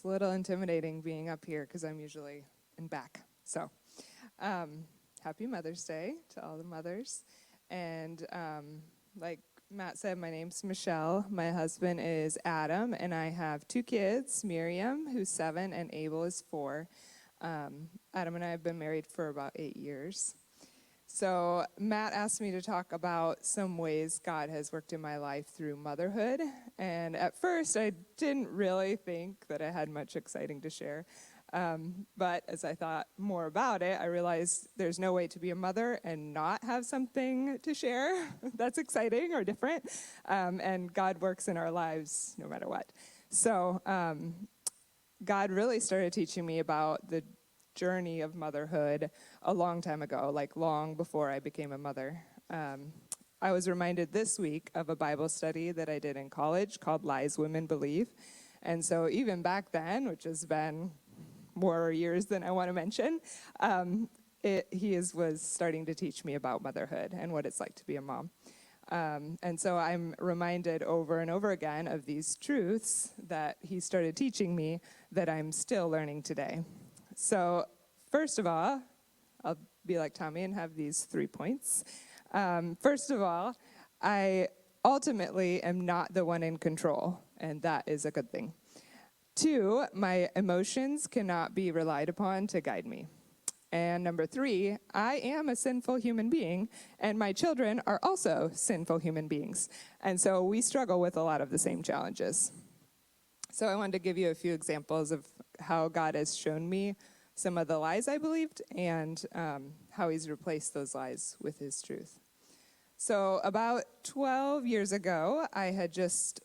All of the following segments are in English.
it's a little intimidating being up here because I'm usually in back. So, happy Mother's Day to all the mothers. And like Matt said, my name's Michelle. My husband is Adam, and I have 2 kids, Miriam, who's 7, and Abel is 4. Adam and I have been married for about 8 years. So Matt asked me to talk about some ways God has worked in my life through motherhood. And at first, I didn't really think that I had much exciting to share. But as I thought more about it, I realized there's no way to be a mother and not have something to share that's exciting or different. And God works in our lives no matter what. So God really started teaching me about the journey of motherhood a long time ago, like long before I became a mother. I was reminded this week of a Bible study that I did in college called Lies Women Believe. And so even back then, which has been more years than I want to mention, was starting to teach me about motherhood and what it's like to be a mom. And so I'm reminded over and over again of these truths that he started teaching me that I'm still learning today. So first of all, I'll be like Tommy and have these 3 points. First of all, I ultimately am not the one in control, and that is a good thing. 2, my emotions cannot be relied upon to guide me. And number 3, I am a sinful human being, and my children are also sinful human beings. And so we struggle with a lot of the same challenges. So I wanted to give you a few examples of how God has shown me some of the lies I believed and how he's replaced those lies with his truth. So about 12 years ago, I had just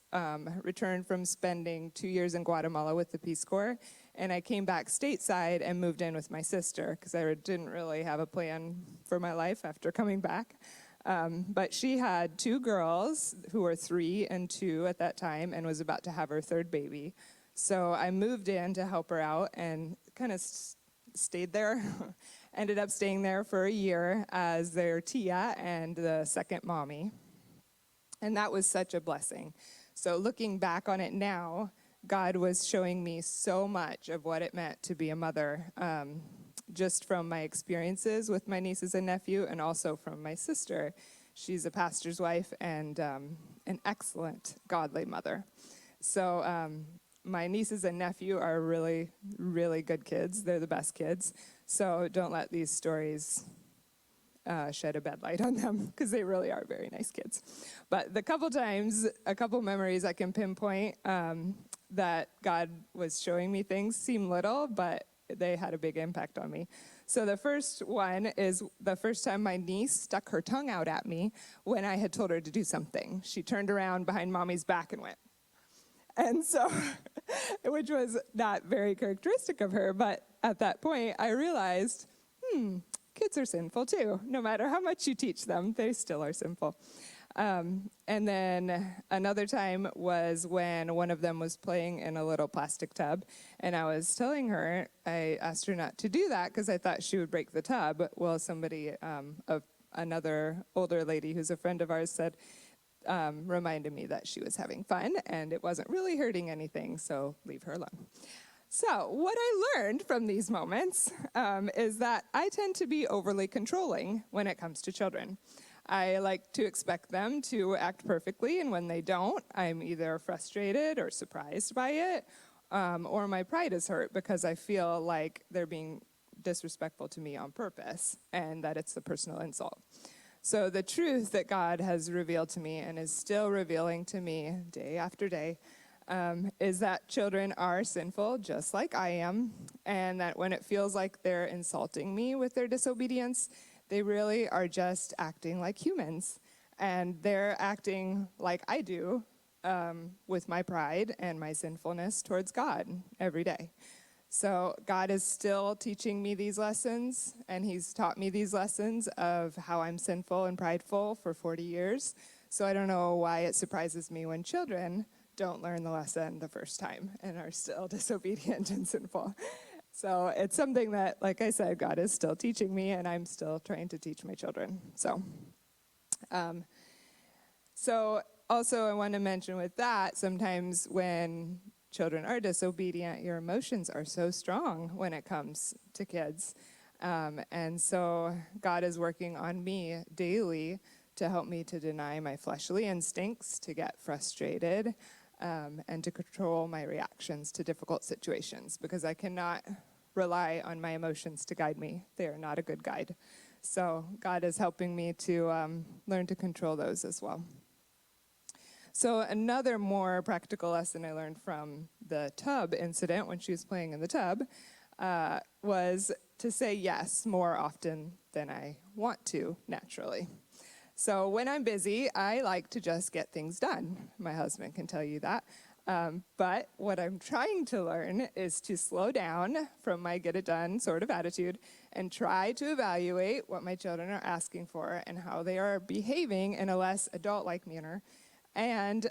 returned from spending 2 years in Guatemala with the Peace Corps, and I came back stateside and moved in with my sister because I didn't really have a plan for my life after coming back. But she had 2 girls who were 3 and 2 at that time and was about to have her 3rd baby. So I moved in to help her out and kind of stayed there. Ended up staying there for a year as their tia and the second mommy. And that was such a blessing. So looking back on it now, God was showing me so much of what it meant to be a mother, just from my experiences with my nieces and nephew and also from my sister. She's a pastor's wife and an excellent godly mother. So my nieces and nephew are really, really good kids. They're the best kids. So don't let these stories shed a bad light on them because they really are very nice kids. But a couple memories I can pinpoint that God was showing me things seem little, but they had a big impact on me. So the first one is the first time my niece stuck her tongue out at me when I had told her to do something. She turned around behind mommy's back and went. And so, which was not very characteristic of her, but at that point I realized, kids are sinful too. No matter how much you teach them, they still are sinful. And then another time was when one of them was playing in a little plastic tub, and I was telling her, I asked her not to do that because I thought she would break the tub. Well, another older lady who's a friend of ours said, reminded me that she was having fun and it wasn't really hurting anything, so leave her alone. So what I learned from these moments is that I tend to be overly controlling when it comes to children. I like to expect them to act perfectly, and when they don't, I'm either frustrated or surprised by it, or my pride is hurt because I feel like they're being disrespectful to me on purpose and that it's a personal insult. So the truth that God has revealed to me and is still revealing to me day after day is that children are sinful just like I am, and that when it feels like they're insulting me with their disobedience, they really are just acting like humans, and they're acting like I do with my pride and my sinfulness towards God every day. So God is still teaching me these lessons, and he's taught me these lessons of how I'm sinful and prideful for 40 years. So I don't know why it surprises me when children don't learn the lesson the first time and are still disobedient and sinful. So it's something that, like I said, God is still teaching me, and I'm still trying to teach my children. So also I want to mention with that, sometimes when children are disobedient, your emotions are so strong when it comes to kids. And so God is working on me daily to help me to deny my fleshly instincts, to get frustrated, and to control my reactions to difficult situations, because I cannot rely on my emotions to guide me. They are not a good guide. So God is helping me to learn to control those as well. So another more practical lesson I learned from the tub incident when she was playing in the tub was to say yes more often than I want to naturally. So when I'm busy, I like to just get things done. My husband can tell you that. But what I'm trying to learn is to slow down from my get it done sort of attitude and try to evaluate what my children are asking for and how they are behaving in a less adult-like manner, and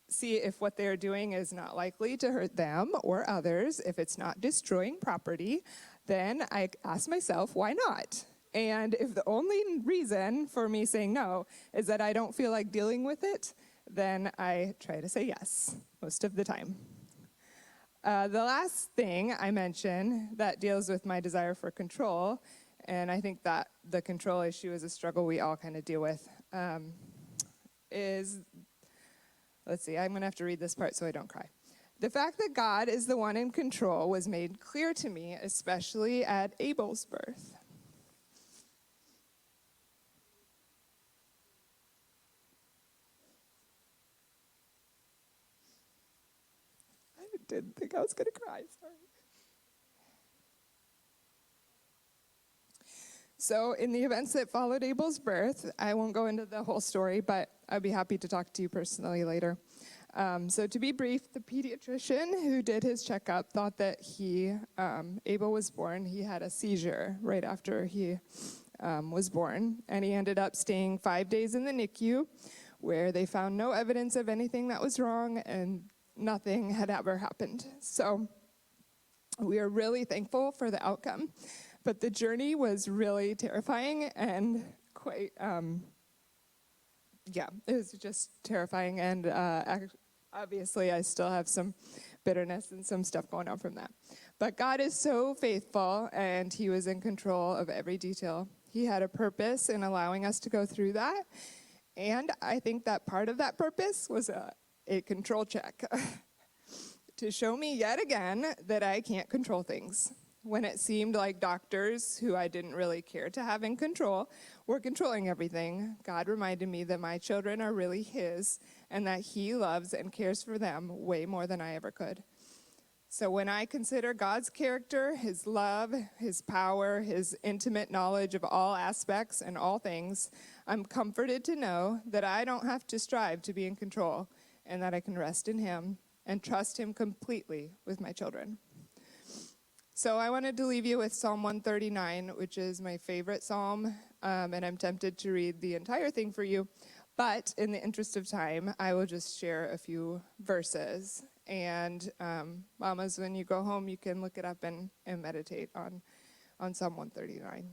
see if what they're doing is not likely to hurt them or others. If it's not destroying property, then I ask myself, why not? And if the only reason for me saying no is that I don't feel like dealing with it, then I try to say yes most of the time. The last thing I mention that deals with my desire for control, and I think that the control issue is a struggle we all kind of deal with, is, let's see, I'm going to have to read this part so I don't cry. The fact that God is the one in control was made clear to me, especially at Abel's birth. I didn't think I was going to cry, sorry. So in the events that followed Abel's birth, I won't go into the whole story, but I'd be happy to talk to you personally later. So to be brief, the pediatrician who did his checkup thought that Abel was born. He had a seizure right after he was born, and he ended up staying 5 days in the NICU, where they found no evidence of anything that was wrong, and nothing had ever happened. So we are really thankful for the outcome. But the journey was really terrifying and quite, it was just terrifying. And obviously, I still have some bitterness and some stuff going on from that. But God is so faithful, and he was in control of every detail. He had a purpose in allowing us to go through that. And I think that part of that purpose was a control check to show me yet again that I can't control things. When it seemed like doctors, who I didn't really care to have in control, were controlling everything, God reminded me that my children are really his, and that he loves and cares for them way more than I ever could. So when I consider God's character, his love, his power, his intimate knowledge of all aspects and all things, I'm comforted to know that I don't have to strive to be in control, and that I can rest in him and trust him completely with my children. So I wanted to leave you with Psalm 139, which is my favorite psalm, and I'm tempted to read the entire thing for you. But in the interest of time, I will just share a few verses. And mamas, when you go home, you can look it up and meditate on Psalm 139.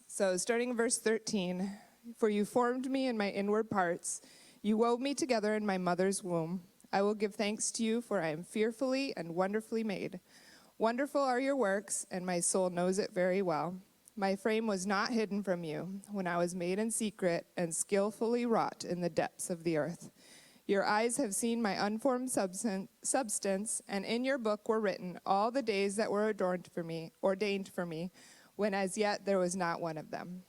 So starting in verse 13, "For you formed me in my inward parts. You wove me together in my mother's womb. I will give thanks to you, for I am fearfully and wonderfully made. Wonderful are your works, and my soul knows it very well. My frame was not hidden from you when I was made in secret and skillfully wrought in the depths of the earth. Your eyes have seen my unformed substance, and in your book were written all the days that were ordained for me, when as yet there was not one of them."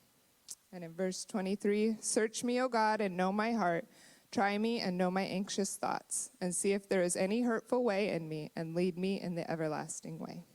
And in verse 23, "Search me, O God, and know my heart. Try me and know my anxious thoughts, and see if there is any hurtful way in me, and lead me in the everlasting way."